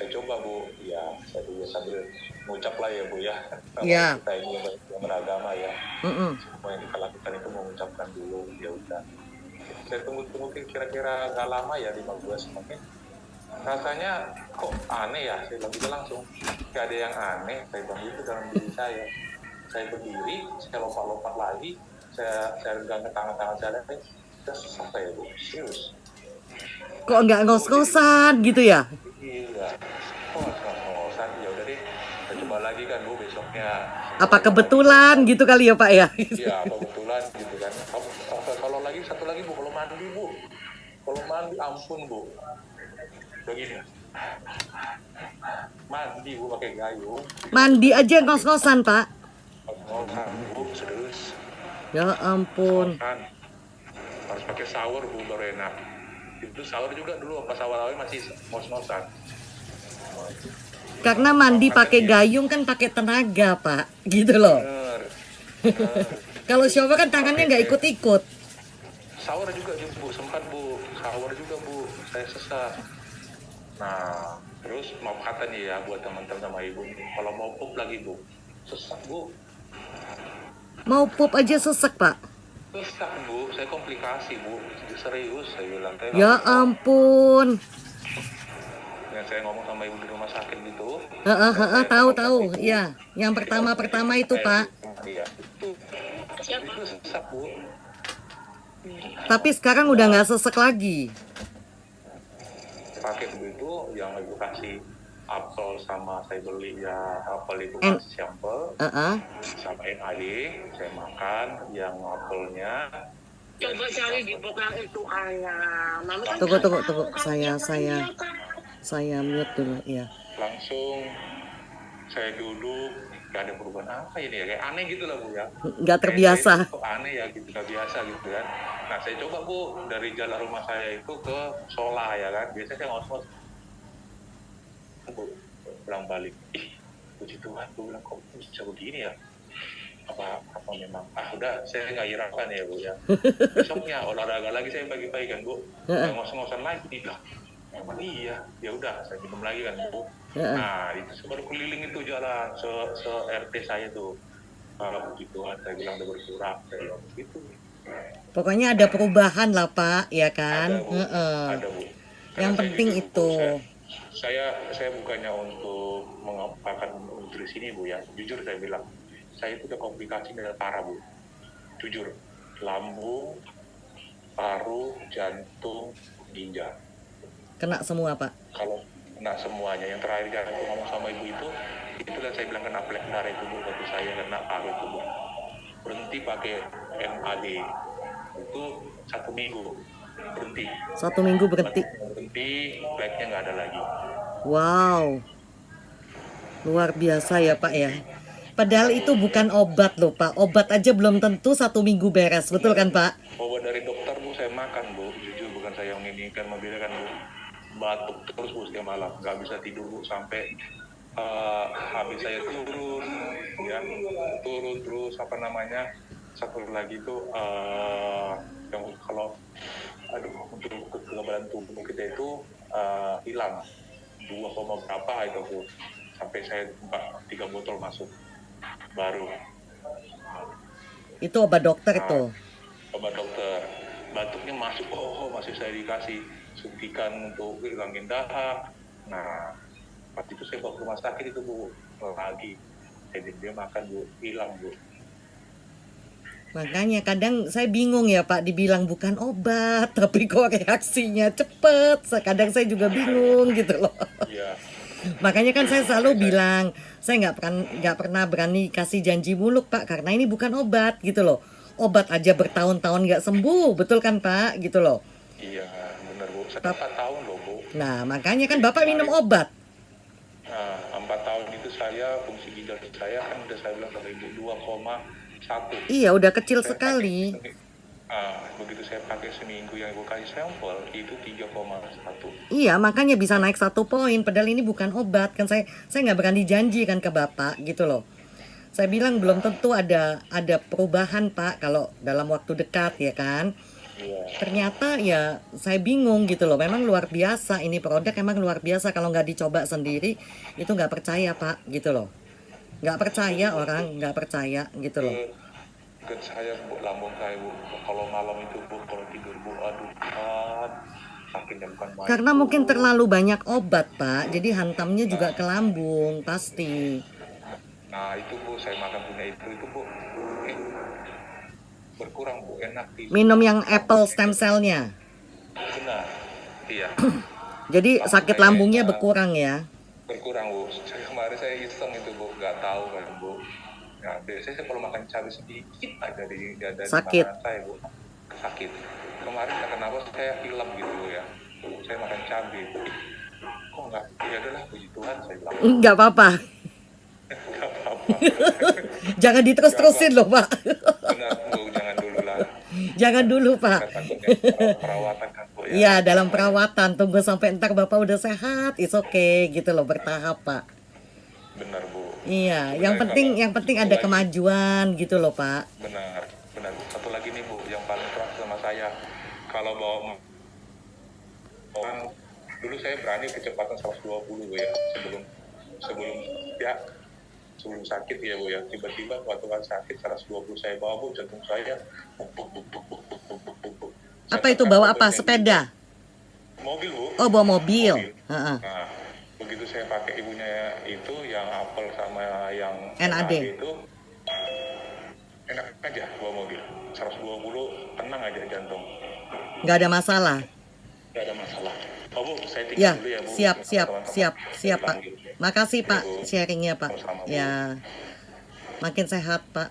saya coba Bu, ya saya juga sambil mengucap lah ya Bu ya, namanya Iya. kita ini yang beragama ya, Mm-mm. semua yang kita lakukan itu mengucapkan dulu, ya udah. Saya tunggu-tunggu kira-kira nggak lama ya, 15 menit. Rasanya kok aneh ya, saya bilang gitu langsung. Gak ada yang aneh, saya bilang itu dalam diri saya. Saya berdiri, saya lompat-lompat lagi, saya regang ke tangan-tangan saya, saya sesak saya Bu, serius. Kok nggak Oh jadi, ngos-ngosan gitu ya? iya, oh ngos-ngosan, ya udah deh, saya coba lagi kan Bu besoknya. Apa Saya coba lagi kebetulan gitu kali ya Pak ya? iya kebetulan gitu kan. Kalau lagi satu lagi Bu, kalau mandi Bu, kalau mandi ampun Bu, begini, mandi Bu pakai gayung, Mandi aja ngos-ngosan Pak. ngos-ngosan Bu, serius, Ya ampun. ngos-ngosan, harus pakai shower Bu baru enak. Itu shower juga dulu pas awal-awal masih ngos-ngosan. Karena mandi Makanya pakai dia gayung kan pakai tenaga Pak, gitu loh. bener, bener. Kalau shower kan tangannya Pakai nggak ikut-ikut. shower juga Bu, sempat Bu, shower juga Bu, saya sesak. Nah, terus mau kata nih ya buat teman-teman sama ibu, kalau mau pup lagi Bu, sesak Bu, Mau pup aja sesek Pak. sesak Bu, saya komplikasi Bu, serius saya bilang, saya nggak Ya bohong. ampun. Yang saya ngomong sama ibu di rumah sakit gitu, Heeh, saya ngomong sama tahu-tahu. ibu, Iya, yang pertama-pertama itu Pak. iya, itu sesak Bu. Tapi sekarang udah nggak sesek lagi. Pakai begitu, yang ibu kasih apel sama saya beli ya apel itu En, kasih sampel Heeh. sama NAD, saya makan yang apelnya. Coba cari di belakang itu ayam. Mama kan Tunggu, nggak tunggu, tahu tunggu. kalau dia Saya kan. Saya mute dulu, ya. Langsung saya duduk, gak ada perubahan apa ini ya, kayak aneh gitu lah Bu ya. Nggak Kayak terbiasa. saya kok aneh ya gitu, gak biasa gitu kan. Nah saya coba Bu, dari jalan rumah saya itu ke Sola ya kan, biasanya saya ngos-ngos Bu, pulang balik, ih puji Tuhan, gue bilang kok bisa begini ya, apa memang udah saya nggak hiraukan ya Bu ya. Besoknya olahraga lagi saya pagi-pagi kan Bu, ngos-ngosan lagi tidak, emang iya, ya udah saya minum lagi kan Bu. Nah itu baru keliling itu jalan se RT saya tuh, puji Tuhan saya bilang udah berkurang, saya bilang begitu. Pokoknya ada perubahan lah Pak, ya kan? Ada Bu, ada Bu. Karena Yang saya penting jujur, Bu, itu. saya bukannya untuk mengapakan nutrisi ini Bu ya, jujur saya bilang saya itu udah komplikasi dari parah Bu, jujur, lambung, paru, jantung, ginjal, Kena semua Pak. kalau kena semuanya. Yang terakhir kan aku ngomong sama ibu itulah saya bilang kena plek darah itu Bu, waktu saya kena paru itu Bu, berhenti pakai NAD itu 1 minggu, berhenti 1 minggu berhenti. pleknya nggak ada lagi. Wow, luar biasa ya Pak ya. Padahal itu bukan obat loh Pak. Obat aja belum tentu 1 minggu beres, betul kan Pak? Obat dari dokter Bu saya makan Bu, jujur bukan saya yang ini kan membedakan Bu, batuk terus Bu setiap malam, nggak bisa tidur Bu, sampai habis saya turun ya, turun terus apa namanya, satu lagi tuh yang kalau untuk kekebalan tubuh kita itu hilang 2, berapa itu Bu, sampai saya 3 botol masuk baru. Itu obat dokter itu. Obat dokter, batuknya masuk, masih saya dikasih suntikan untuk hilangin dahak. Nah waktu itu saya bawa ke rumah sakit itu Bu, lagi dia makan Bu, hilang Bu. Makanya kadang saya bingung ya Pak, dibilang bukan obat, tapi kok reaksinya cepet. Kadang saya juga bingung gitu loh. Iya. Makanya kan saya selalu bilang, saya nggak pernah berani kasih janji muluk Pak, karena ini bukan obat gitu loh. Obat aja bertahun-tahun nggak sembuh, betul kan Pak? Gitu loh. Iya benar Bu, saya 4 tahun loh Bu. Nah makanya kan Bapak minum obat. Nah 4 tahun itu saya fungsi ginjal saya kan udah saya bilang sama Ibu 2,1. Iya udah kecil Saya sekali. begitu saya pakai seminggu yang Ibu kasih sampel itu 3,1. Iya makanya bisa naik 1 poin, padahal ini bukan obat kan, saya nggak berani janji kan ke Bapak gitu loh. Saya bilang belum tentu ada perubahan Pak kalau dalam waktu dekat ya kan. Iya. Ternyata ya saya bingung gitu loh. Memang luar biasa, ini produk emang luar biasa. Kalau nggak dicoba sendiri itu nggak percaya Pak gitu loh. Nggak percaya orang, nggak percaya gitu loh. Ke saya bu, lambung saya bu, kalau malam itu bu, kalau tidur bu, aduh, sakitnya bukan main. Karena Bu. mungkin terlalu banyak obat Pak, jadi hantamnya juga ke lambung pasti. Nah itu bu, saya makan punya itu bu, eh, berkurang bu, enak di. Minum yang apple stem cell-nya. Benar, iya. Jadi Lambung sakit saya, lambungnya berkurang ya. berkurang bu. Kemarin saya iseng itu bu, nggak tahu kan bu. Nah, biasanya saya kalau makan cabai sedikit aja dari Sakit. makanan saya bu, sakit. Kemarin nggak kenapa saya hilap gitu bu ya. Saya makan cabai, kok nggak? Ya udahlah, puji Tuhan saya bilang. Nggak apa-apa. Nggak apa-apa. Jangan diterus-terusin loh Pak. Benar bu, jangan dulu lah. Jangan dulu Pak. Kita takutnya perawatan kan bu ya. Iya, dalam perawatan tunggu sampai ntar Bapak udah sehat, is okay gitu loh, bertahap Pak. Benar bu. Iya, Benar, yang penting ada kemajuan gitu loh Pak. Benar, benar. Satu lagi nih bu, yang paling keras sama saya, kalau bawa orang, dulu saya berani kecepatan 120 bu ya, sebelum ya sebelum sakit ya bu ya, tiba-tiba waktu kan sakit 120 saya bawa bu, jantung saya buk, buk, buk, buk, buk, buk, buk, buk, buk, buk. Apa Saya itu tekan bawa apa? mobilnya. Sepeda? Mobil bu. Oh, bawa mobil. Mobil. Heeh. Nah, begitu saya pakai ibunya itu yang apel sama yang NAD. itu enak aja bawa mobil 120 tenang aja jantung, Nggak ada masalah. nggak ada masalah. Oh bu, saya tinggal Ya, dulu ya bu. siap, Teman-teman. siap Pak. Lanjut. Makasih Pak Bu. sharingnya Pak. Sama-sama, Bu. Ya, makin sehat Pak.